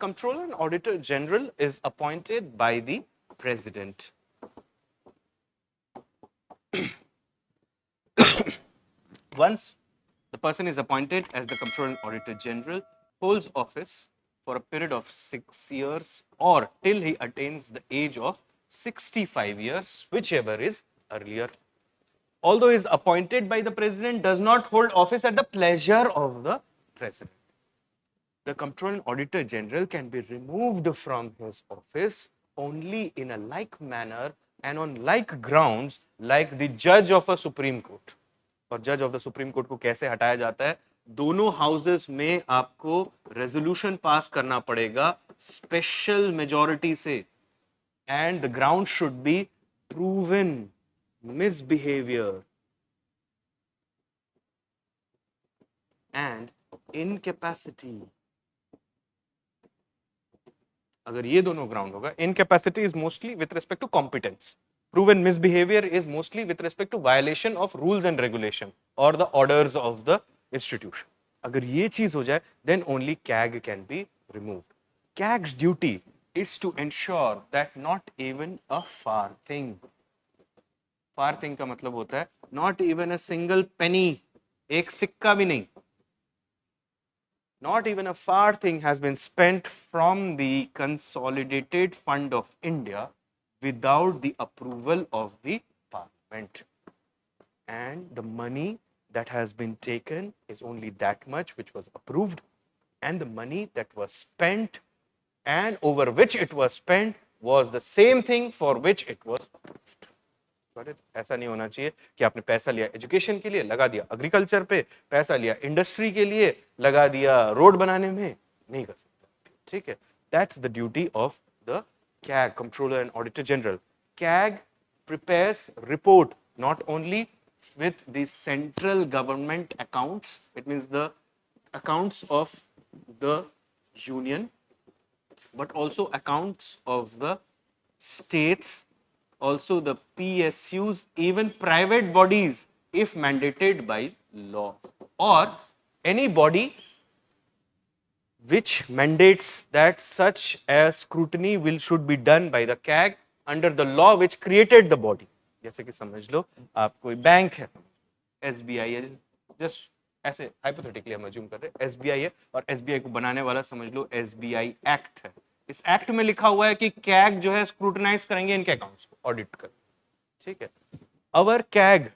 Comptroller and Auditor General is appointed by the President. Once the person is appointed as the Comptroller and Auditor General, holds office for a period of 6 years or till he attains the age of 65 years, whichever is earlier. Although he is appointed by the President, does not hold office at the pleasure of the President. The Comptroller and Auditor General can be removed from his office only in a like manner and on like grounds like the Judge of a Supreme Court. और जज of the supreme court को कैसे हटाया जाता है? दोनों houses में आपको रेजोल्यूशन पास करना पड़ेगा स्पेशल मेजॉरिटी से, and the ground should be proven misbehaviour and incapacity. अगर ये दोनों ग्राउंड होगा, incapacity is mostly with respect to competence, proven misbehavior is mostly with respect to violation of rules and regulation or the orders of the institution. अगर ये चीज हो जाए, then only CAG can be removed. CAG's duty is to ensure that not even a far thing का मतलब होता है not even a single penny, एक सिक्का भी नहीं, not even a far thing has been spent from the consolidated fund of India without the approval of the Parliament. And the money that has been taken is only that much which was approved, and the money that was spent and over which it was spent was the same thing for which it was approved. Got it? ऐसा नहीं होना चाहिए कि आपने पैसा लिया education के लिए लगा दिया एग्रीकल्चर पे, पैसा लिया इंडस्ट्री के लिए लगा दिया रोड बनाने में, नहीं कर सकते. ठीक है? That's the duty of the CAG, Comptroller and Auditor General. CAG prepares report not only with the central government accounts, it means the accounts of the union, but also accounts of the states, also the PSUs, even private bodies if mandated by law, or any body which mandates that such a scrutiny should be done by the CAG under the law which created the body. जैसे कि समझ लो आप कोई bank है, SBI है, just ऐसे hypothetically हम assume कर रहे हैं SBI है, और SBI को बनाने वाला समझ लो SBI एक्ट है. इस एक्ट में लिखा हुआ है कि CAG जो है स्क्रूटनाइज करेंगे इनके अकाउंट्स को, ऑडिट कर. ठीक है? Our CAG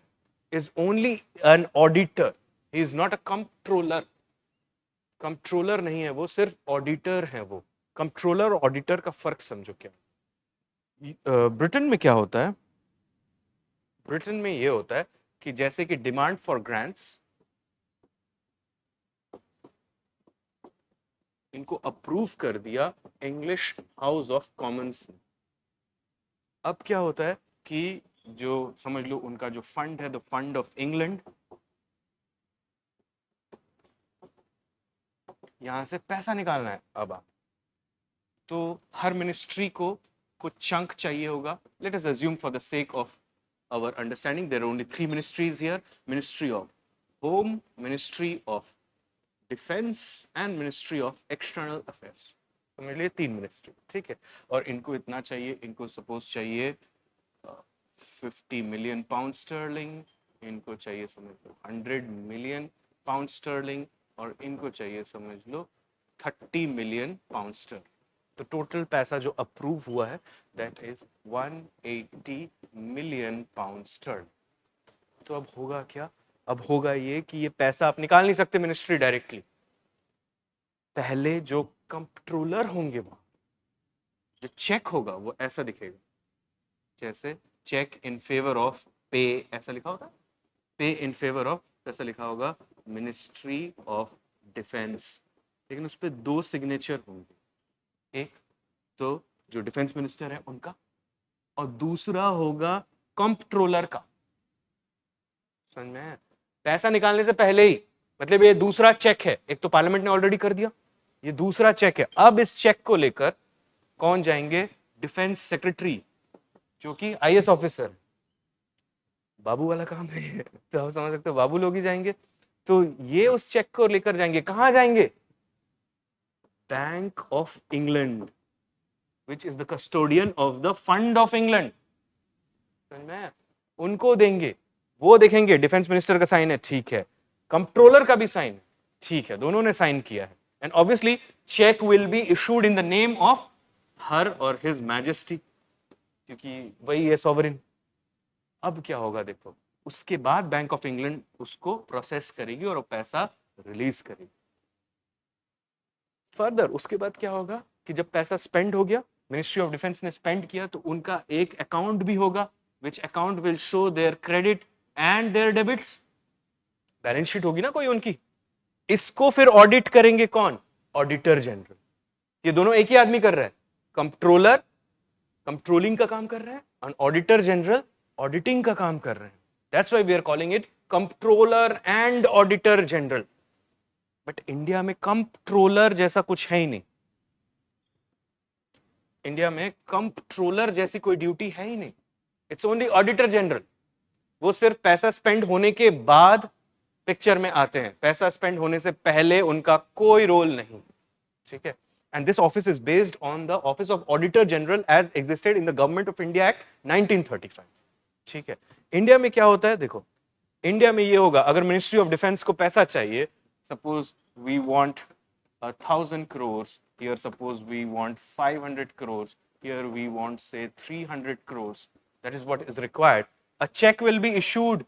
is only an auditor, he is not a comptroller. Controller नहीं है वो, सिर्फ ऑडिटर है वो. कंट्रोलर और ऑडिटर का फर्क समझो क्या. ब्रिटेन में क्या होता है? ब्रिटेन में ये होता है कि जैसे कि डिमांड फॉर ग्रांट्स, इनको अप्रूव कर दिया इंग्लिश हाउस ऑफ कॉमन्स ने. अब क्या होता है कि जो समझ लो उनका जो फंड है, द फंड ऑफ इंग्लैंड, यहां से पैसा निकालना है. अब आप तो हर मिनिस्ट्री को कुछ चंक चाहिए होगा. Let us assume for the sake of our understanding there are only 3 ministries here, ministry of home, ministry of defence and ministry of external affairs. तो मेरे लिए 3 मिनिस्ट्री. ठीक है? और इनको इतना चाहिए, इनको सपोज चाहिए 50 मिलियन पाउंड स्टर्लिंग, इनको चाहिए समझ लो 100 मिलियन पाउंड स्टर्लिंग, और इनको चाहिए समझ लो 30 मिलियन पाउंड स्टर्लिंग. तो टोटल पैसा जो अप्रूव हुआ है that is 180 million pound sterling. तो अब होगा क्या? अब होगा ये कि ये पैसा आप निकाल नहीं सकते मिनिस्ट्री डायरेक्टली. पहले जो कंट्रोलर होंगे वहां, जो चेक होगा वो ऐसा दिखेगा, जैसे चेक इन फेवर ऑफ पे ऐसा लिखा होगा, पे इन फेवर ऑफ ऐसा लिखा होगा मिनिस्ट्री ऑफ डिफेंस. लेकिन उस पर 2 सिग्नेचर होंगे, एक तो जो डिफेंस मिनिस्टर है उनका, और दूसरा होगा कंट्रोलर का. समझ में? पैसा निकालने से पहले ही, मतलब ये दूसरा चेक है. एक तो पार्लियामेंट ने ऑलरेडी कर दिया, ये दूसरा चेक है. अब इस चेक को लेकर कौन जाएंगे? डिफेंस सेक्रेटरी, जो कि IAS ऑफिसर, बाबू वाला काम है. तो आप समझ सकते हो बाबू लोग ही जाएंगे. तो ये उस चेक को लेकर जाएंगे. कहां जाएंगे? Bank of England which is the custodian of the fund of England, समझ में? उनको देंगे, वो देखेंगे डिफेंस मिनिस्टर का साइन है, ठीक है, कंट्रोलर का भी साइन है, ठीक है, दोनों ने साइन किया है, and obviously cheque will be issued in the name of her और हिज मैजेस्टी, क्योंकि वही है सॉवरेन। अब क्या होगा देखो, उसके बाद बैंक ऑफ इंग्लैंड उसको प्रोसेस करेगी और वो पैसा रिलीज करेगी। फर्दर उसके बाद क्या होगा कि जब पैसा स्पेंड हो गया, मिनिस्ट्री ऑफ डिफेंस ने स्पेंड किया, तो उनका एक अकाउंट भी होगा, which account will show their credit and their debits. Balance sheet होगी ना कोई उनकी, इसको फिर ऑडिट करेंगे कौन? Auditor general. ये दोनों एक ही आदमी कर रहा है, कंट्रोलर कंट्रोलिंग का काम कर रहा है और ऑडिटर जनरल ऑडिटिंग का काम कर रहे हैं। That's why we are calling it controller and auditor general. But India में कंट्रोलर जैसा कुछ है ही नहीं, इंडिया में कंट्रोलर जैसी कोई ड्यूटी है ही नहीं, इट्स ओनली ऑडिटर जनरल। वो सिर्फ पैसा स्पेंड होने के बाद पिक्चर में आते हैं, पैसा स्पेंड होने से पहले उनका कोई रोल नहीं, ठीक है। And this office is based on the office of auditor general as existed in the Government of India Act 1935, ठीक है। इंडिया में क्या होता है देखो, इंडिया में ये होगा, अगर मिनिस्ट्री ऑफ डिफेंस को पैसा चाहिए, suppose we want 1,000 crores, here suppose we want 500 crores, here we want say 300 crores, that is what is required. A check will be issued,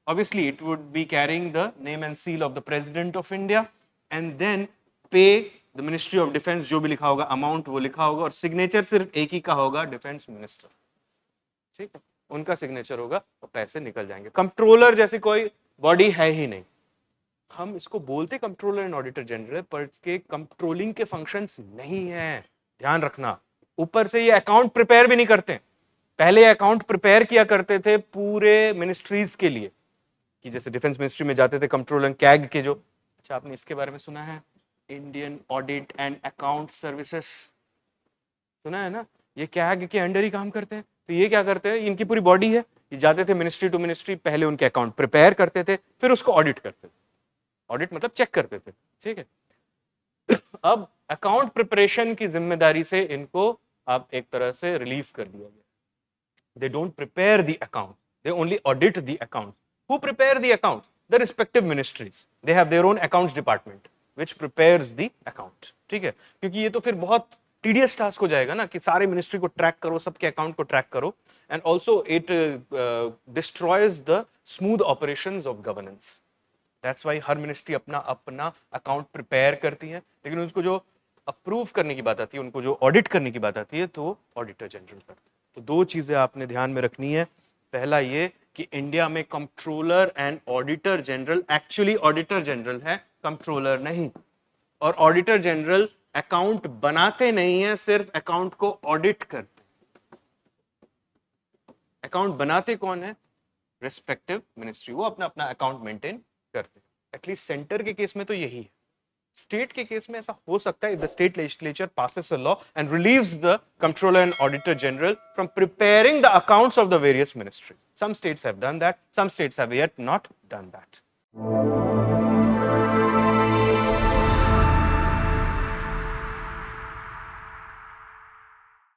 obviously it would be carrying the name and seal of the President of India, and then pay the Ministry of Defense, जो भी लिखा होगा amount वो लिखा होगा, और signature सिर्फ एक ही का होगा, डिफेंस मिनिस्टर, ठीक है, उनका सिग्नेचर होगा और पैसे निकल जाएंगे। कंट्रोलर जैसी कोई बॉडी है ही नहीं। हम इसको बोलते कंट्रोलर एंड ऑडिटर जनरल, पर के कंट्रोलिंग के फंक्शंस नहीं है, ध्यान रखना। ऊपर से ये अकाउंट प्रिपेयर भी नहीं करते, पहले अकाउंट प्रिपेयर किया करते थे पूरे मिनिस्ट्रीज के लिए, कि जैसे डिफेंस मिनिस्ट्री में जाते थे कंट्रोलर कैग के जो, अच्छा आपने इसके बारे में सुना है, Indian audit and account services, सुना है ना, ये कैग के अंडर ही काम करते हैं। तो ये क्या करते हैं, इनकी पूरी बॉडी है, ये जाते थे मिनिस्ट्री टू मिनिस्ट्री, पहले उनके अकाउंट प्रिपेयर करते थे, फिर उसको ऑडिट करते थे, ऑडिट मतलब चेक करते थे, ठीक है। अब अकाउंट प्रिपरेशन की जिम्मेदारी से इनको अब एक तरह से रिलीव कर दिया गया, they don't prepare the account, they only audit the account. Who prepare the account? The respective ministries, they have their own accounts department which prepares the account, ठीक है। क्योंकि ये तो फिर बहुत टीडियस टास्क हो जाएगा ना, कि सारे मिनिस्ट्री को ट्रैक करो, सबके अकाउंट को ट्रैक करो, and also it destroys the smooth operations of governance. That's why her ministry अपना अपना अकाउंट प्रिपेयर करती है, लेकिन उसको जो अप्रूव करने की बात आती है, उनको जो ऑडिट करने की बात आती है, तो ऑडिटर जनरल करते हैं। तो दो चीजें आपने ध्यान में रखनी है, पहला ये कि इंडिया में controller and auditor general actually auditor general है, कंट्रोलर नहीं, और ऑडिटर जनरल अकाउंट बनाते नहीं है, सिर्फ अकाउंट को ऑडिट करते। अकाउंट बनाते कौन है? रिस्पेक्टिव मिनिस्ट्री, वो अपना अपना अकाउंट मेंटेन करते हैं। एटलीस्ट सेंटर के केस में तो यही है। स्टेट के केस में ऐसा हो सकता है, if the state legislature passes a law and relieves the controller and auditor general from preparing the accounts of the various ministries. Some states have done that, some states have yet not done that.